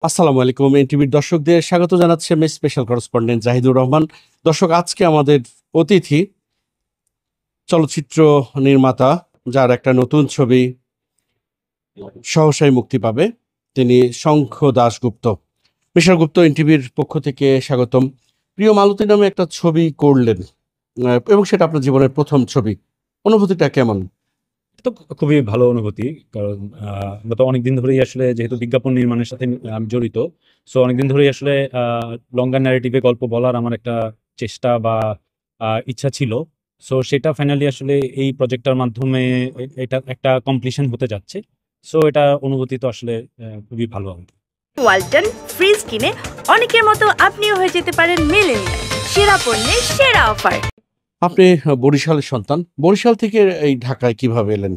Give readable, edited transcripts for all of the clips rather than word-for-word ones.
আসসালামু আলাইকুম। এনটিভির দর্শকদের স্বাগত জানাচ্ছে আমি স্পেশাল করেসপন্ডেন্ট জাহিদুর রহমান। দর্শক, আজকে আমাদের অতিথি চলচ্চিত্র নির্মাতা, যার একটা নতুন ছবি সহসাই মুক্তি পাবে, তিনি শঙ্খ দাশগুপ্ত। মিশর গুপ্ত এনটিভির পক্ষ থেকে স্বাগতম। প্রিয় মালতী নামে একটা ছবি করলেন, এবং সেটা আপনার জীবনের প্রথম ছবি। অনুভূতিটা কেমন? তো খুবই ভালো অনুভূতি। কারণ গত অনেকদিন ধরেই আসলে যেহেতু বিজ্ঞাপন নির্মাণের সাথে আমি জড়িত, সো অনেকদিন ধরেই আসলে লঙ্গার ন্যারেটিভে গল্প বলার আমার একটা চেষ্টা বা ইচ্ছা ছিল। সো সেটা ফাইনালি আসলে এই প্রজেক্টটার মাধ্যমে এটা একটা কমপ্লিশন হতে যাচ্ছে। সো এটা অনুভূতি তো আসলে খুবই ভালো হবে। ওয়ালটন ফ্রিজ কিনে অনেকের মতো আপনিও হয়ে যেতে পারেন মিলেনিয়াল। সেরা পণ্যের সেরা অফার। আপনি বরিশালের সন্তান। বরিশাল থেকে এই ঢাকায় কিভাবে এলেন?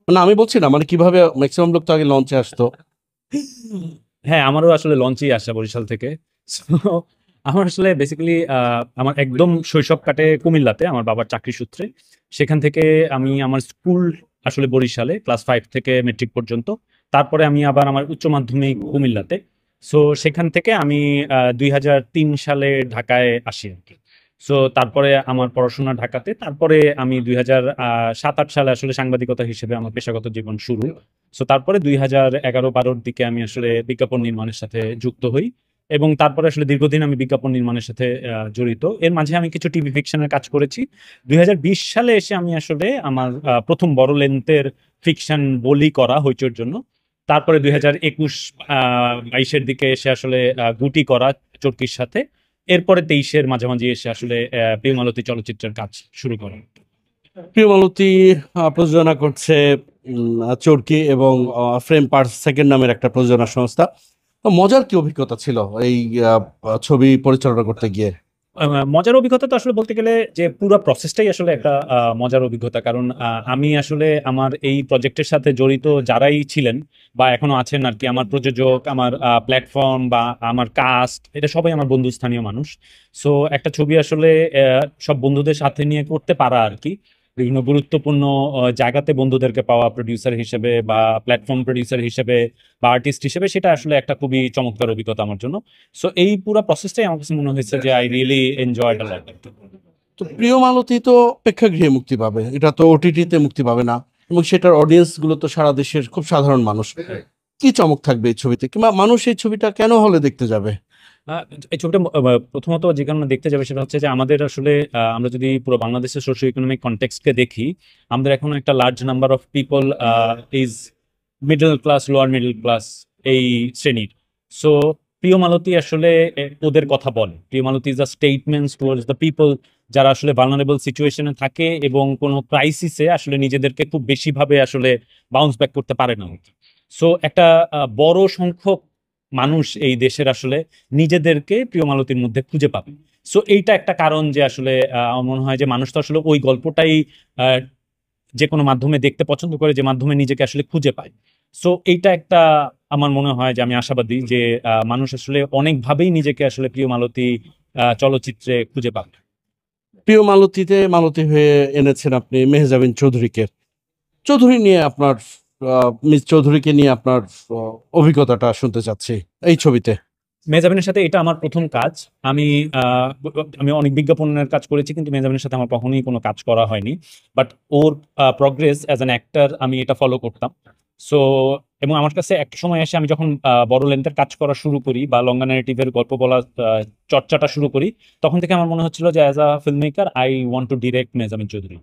মানে আমি বলছি না, মানে কিভাবে, ম্যাক্সিমাম লোক তো আগে লঞ্চে আসতো। হ্যাঁ, আমারও আসলে লঞ্চেই আসা বরিশাল থেকে। সো আমার আসলে বেসিক্যালি আমার একদম শৈশব কাটে কুমিল্লাতে আমার বাবার চাকরি সূত্রে। সেখান থেকে আমি আমার স্কুল আসলে বরিশালে ক্লাস 5 থেকে মেট্রিক পর্যন্ত। তারপরে আমি আবার আমার উচ্চ মাধ্যমিক কুমিল্লাতে। সো সেখান থেকে আমি 2003 সালে ঢাকায় আসি আর কি। সো তারপরে আমার পড়াশোনা ঢাকাতে। তারপরে আমি 2007-08 সালে আসলে সাংবাদিকতা হিসেবে আমার পেশাগত জীবন শুরু। সো তারপরে 2011-12 দিকে আমি আসলে বিজ্ঞাপন নির্মাণের সাথে যুক্ত হই এবং তারপরে আসলে দীর্ঘদিন আমি বিজ্ঞাপন নির্মাণের সাথে জড়িত। এর মাঝে আমি কিছু টিভি ফিকশনের কাজ করেছি। 2020 সালে এসে আমি আসলে আমার প্রথম বড় লেন্থের ফিকশন বলি করা হইচইর জন্য। তারপরে 2021-22-এর দিকে এসে আসলে গুটি করা চরকির সাথে। এরপরে 23-এর মাঝামাঝি এসে আসলে প্রিয়মালতী চলচ্চিত্রের কাজ শুরু করা। প্রিয় মালতী প্রযোজনা করছে চরকি এবং ফ্রেম পার সেকেন্ড নামের একটা প্রযোজনা সংস্থা। তো মজার কি অভিজ্ঞতা ছিল এই ছবি পরিচালনা করতে গিয়ে? মজার অভিজ্ঞতা তো আসলে বলতে গেলে যে পুরো প্রসেসটাই আসলে একটা মজার অভিজ্ঞতা। কারণ আমি আসলে আমার এই প্রজেক্টের সাথে জড়িত যারাই ছিলেন বা এখনো আছেন আর কি, আমার প্রযোজক, আমার প্ল্যাটফর্ম বা আমার কাস্ট, এটা সবাই আমার বন্ধুস্থানীয় মানুষ। সো একটা ছবি আসলে সব বন্ধুদের সাথে নিয়ে করতে পারা আর কি, বিভিন্ন গুরুত্বপূর্ণ জায়গাতে বন্ধুদেরকে পাওয়া প্রডিউসার হিসেবে বা প্ল্যাটফর্ম প্রডিউসার হিসেবে বা আর্টিস্ট হিসেবে, সেটা আসলে একটা খুবই চমৎকার অভিজ্ঞতা আমার জন্য। সো এই পুরো প্রসেসটাই আমার কাছে মনে হয়েছে যে আই রিয়েলি এনজয়েড আ লট। তো প্রিয় মালতী তো প্রেক্ষাগৃহে মুক্তি পাবে, এটা তো ওটিটিতে মুক্তি পাবে না, এবং সেটার অডিয়েন্স গুলো তো সারা দেশের খুব সাধারণ মানুষ। কি চমক থাকবে এই ছবিতে, কিংবা মানুষ এই ছবিটা কেন হলে দেখতে যাবে? এই ছবিটা প্রথমত যে কারণে দেখতে যাবে সেটা হচ্ছে যে আমাদের আসলে আমরা যদি পুরো বাংলাদেশের সোশ্য ইকোনমিক কনটেক্সটকে দেখি, আমাদের এখন একটা large number of people is middle class, lower middle class এই শ্রেণীর। সো প্রিয় মালতী আসলে ওদের কথা বলে। Priyo Maloti is a statements towards the people যারা আসলে ভালনারেবল সিচুয়েশনে থাকে এবং কোনো ক্রাইসিসে আসলে নিজেদেরকে খুব বেশিভাবে আসলে বাউন্স ব্যাক করতে পারে না। সো একটা বড় সংখ্যক মানুষ এই দেশের আসলে নিজেদেরকে প্রিয় মালতীর মধ্যে খুঁজে পাবে। সো এইটা একটা কারণ যে আসলে আমার মনে হয় যে মানুষ তো আসলে ওই গল্পটাই আহ, যে কোনো মাধ্যমে দেখতে পছন্দ করে, যে মাধ্যমে নিজেকে আসলে খুঁজে পায়। সো এইটা একটা, আমার মনে হয় যে আমি আশাবাদী যে মানুষ আসলে অনেকভাবেই নিজেকে আসলে প্রিয় মালতী চলচ্চিত্রে খুঁজে পাবে। প্রিয় মালতীতে মালতী হয়ে এনেছেন আপনি মেহজাবিন চৌধুরীকে। চৌধুরী নিয়ে আপনার মিস চৌধুরীকে নিয়ে আপনার অভিজ্ঞতাটা শুনতে চাচ্ছি এই ছবিতে। মেহজাবিনের সাথে এটা আমার প্রথম কাজ। আমি আমি অনেক বিজ্ঞাপনের কাজ করেছি, কিন্তু মেহজাবিনের সাথে আমার কখনোই কোনো কাজ করা হয়নি। But or progress as an actor আমি এটা ফলো করতাম। সো এবং আমার কাছে একটা সময় এসে আমি যখন বড় লেন্থের কাজ করা শুরু করি বা লঙ্গা ন্যারেটিভের গল্প বলা চর্চাটা শুরু করি, তখন থেকে আমার মনে হচ্ছিল যে as a film maker I want to direct Mehzabin Chowdhury.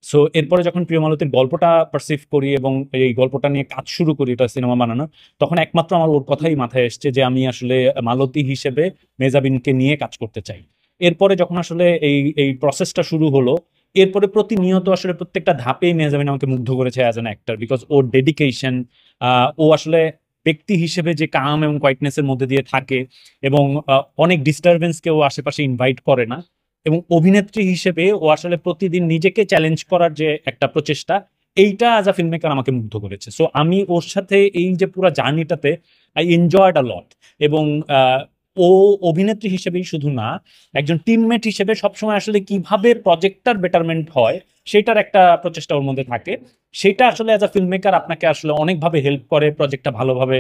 So এরপরে যখন প্রিয় মালতীর গল্পটা পারসিভ করি এবং এই গল্পটা নিয়ে কাজ শুরু করি, এটা সিনেমা বানানোর, তখন একমাত্র আমার ওর কথাই মাথায় এসছে যে আমি আসলে মালতী হিসেবে মেহজাবিনকে নিয়ে কাজ করতে চাই। এরপরে যখন আসলে এই এই প্রসেসটা শুরু হলো, এরপরে প্রতিনিয়ত আসলে প্রত্যেকটা ধাপেই মেহজাবিন আমাকে মুগ্ধ করেছে অ্যাজ অ্যান অ্যাক্টর, বিকজ ওর ডেডিকেশন, ও আসলে ব্যক্তি হিসেবে যে কাম এবং কোয়াইটনেসের মধ্যে দিয়ে থাকে এবং অনেক ডিস্টারবেন্সকে ও আশেপাশে ইনভাইট করে না, এবং অভিনেত্রী হিসেবে ও আসলে প্রতিদিন নিজেকে চ্যালেঞ্জ করার যে একটা প্রচেষ্টা, এইটা অ্যাজ আ ফিল্ম মেকার আমাকে মুগ্ধ করেছে। সো আমি ওর সাথে এই যে পুরো জার্নিটাতে আই এনজয়েড আ লট। এবং ও অভিনেত্রী হিসেবেই শুধু না, একজন টিমমেট হিসেবে সবসময় আসলে কিভাবে প্রজেক্টটার বেটারমেন্ট হয় সেটার একটা প্রচেষ্টা ওর মধ্যে থাকে। সেটা আসলে অ্যাজ আ ফিল্ম মেকার আপনাকে আসলে অনেকভাবে হেল্প করে প্রজেক্টটা ভালোভাবে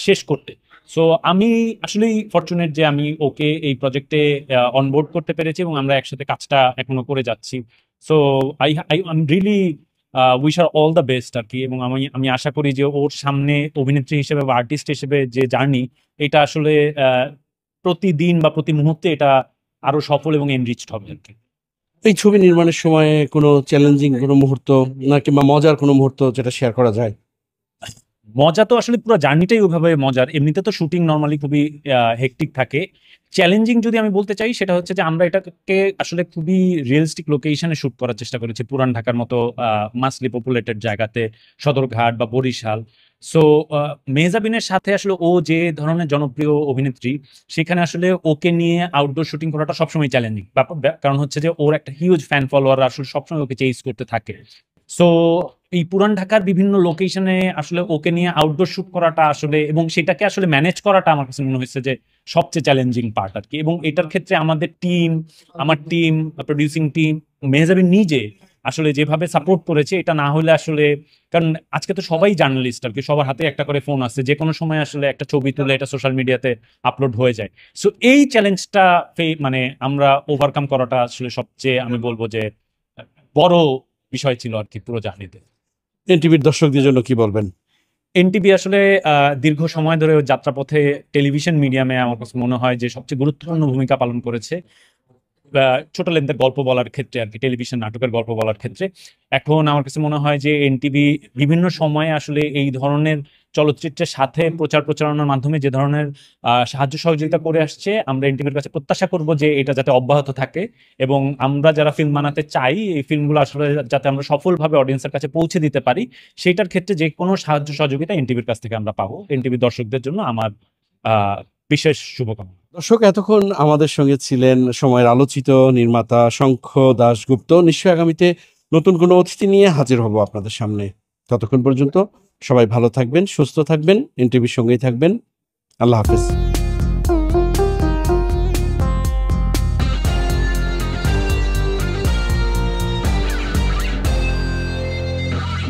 শেষ করতে। সো আমি আসলেই ফরচুনেট যে আমি ওকে এই প্রজেক্টে অনবোর্ড করতে পেরেছি এবং আমরা একসাথে কাজটা এখনো করে যাচ্ছি। So I I I really wish her all the best আর কি। এবং আমি আমি আশা করি যে ওর সামনে অভিনেত্রী হিসেবে বা আর্টিস্ট হিসেবে যে জার্নি, এটা আসলে প্রতিদিন বা প্রতি মুহূর্তে এটা আরো সফল এবং এনরিচড হবে আর কি। এই ছবি নির্মাণের সময় কোনো চ্যালেঞ্জিং কোনো মুহূর্ত না কিংবা মজার কোনো মুহূর্ত যেটা শেয়ার করা যায়? মজা তো আসলে পুরো জার্নিটাই ওইভাবে মজার। এমনিতে তো শুটিং নর্মালি খুবই হেক্টিক থাকে। চ্যালেঞ্জিং যদি আমি বলতে চাই সেটা হচ্ছে যে আমরা এটাকে আসলে খুবই রিয়েলিস্টিক লোকেশনে শুট করার চেষ্টা করেছি, পুরান ঢাকার মতো মাসলি পপুলেটেড জায়গাতে, সদরঘাট বা বরিশাল। সো মেহজাবিনের সাথে আসলে ও যে ধরনের জনপ্রিয় অভিনেত্রী, সেখানে আসলে ওকে নিয়ে আউটডোর শুটিং করাটা সবসময় চ্যালেঞ্জিং ব্যাপার। কারণ হচ্ছে যে ওর একটা হিউজ ফ্যান ফলোয়ার আসলে সবসময় ওকে চেজ করতে থাকে। সো এই পুরান ঢাকার বিভিন্ন লোকেশনে আসলে ওকে নিয়ে আউটডোর শুট করাটা আসলে, এবং সেটাকে আসলে ম্যানেজ করাটা আমার কাছে মনে হয়েছে যে সবচেয়ে চ্যালেঞ্জিং পার্ট আর কি। এবং এটার ক্ষেত্রে আমাদের টিম, আমার টিম, প্রডিউসিং টিম, মেহজাবিন নিজে আসলে যেভাবে সাপোর্ট করেছে, এটা না হলে আসলে, কারণ আজকে তো সবাই জার্নালিস্ট আর কি, সবার হাতে একটা করে ফোন আছে, যে কোনো সময় আসলে একটা ছবি তুলে এটা সোশ্যাল মিডিয়াতে আপলোড হয়ে যায়। সো এই চ্যালেঞ্জটা মানে আমরা ওভারকাম করাটা আসলে সবচেয়ে আমি বলবো যে বড় বিষয় ছিল আর কি পুরো জার্নিতে। এনটিভির দর্শকদের জন্য কি বলবেন? এনটিভি আসলে দীর্ঘ সময় ধরে যাত্রাপথে টেলিভিশন মিডিয়ামে আমার কাছে মনে হয় যে সবচেয়ে গুরুত্বপূর্ণ ভূমিকা পালন করেছে ছোট লেন্থের গল্প বলার ক্ষেত্রে আর কি, টেলিভিশন নাটকের গল্প বলার ক্ষেত্রে। এখন আমার কাছে মনে হয় যে এনটিভি বিভিন্ন সময়ে আসলে এই ধরনের চলচ্চিত্রের সাথে প্রচার প্রচারণার মাধ্যমে যে ধরনের সাহায্য সহযোগিতা করে আসছে, আমরা এনটিভির কাছে প্রত্যাশা করব যে এটা যাতে অব্যাহত থাকে, এবং আমরা যারা ফিল্ম বানাতে চাই এই ফিল্মগুলো আসলে যাতে আমরা সফলভাবে অডিয়েন্সের কাছে পৌঁছে দিতে পারি, সেটার ক্ষেত্রে যে কোনো সাহায্য সহযোগিতা এনটিভির কাছ থেকে আমরা পাবো। এনটিভির দর্শকদের জন্য আমার বিশেষ শুভকামনা। দর্শক, এতক্ষণ আমাদের সঙ্গে ছিলেন সময়ের আলোচিত নির্মাতা শঙ্খ দাশগুপ্ত। নিশ্চয়ই আগামীতে নতুন কোনো অতিথি নিয়ে হাজির হব আপনাদের সামনে। ততক্ষণ পর্যন্ত সবাই ভালো থাকবেন, সুস্থ থাকবেন, এনটিভির সঙ্গেই থাকবেন। আল্লাহ হাফেজ।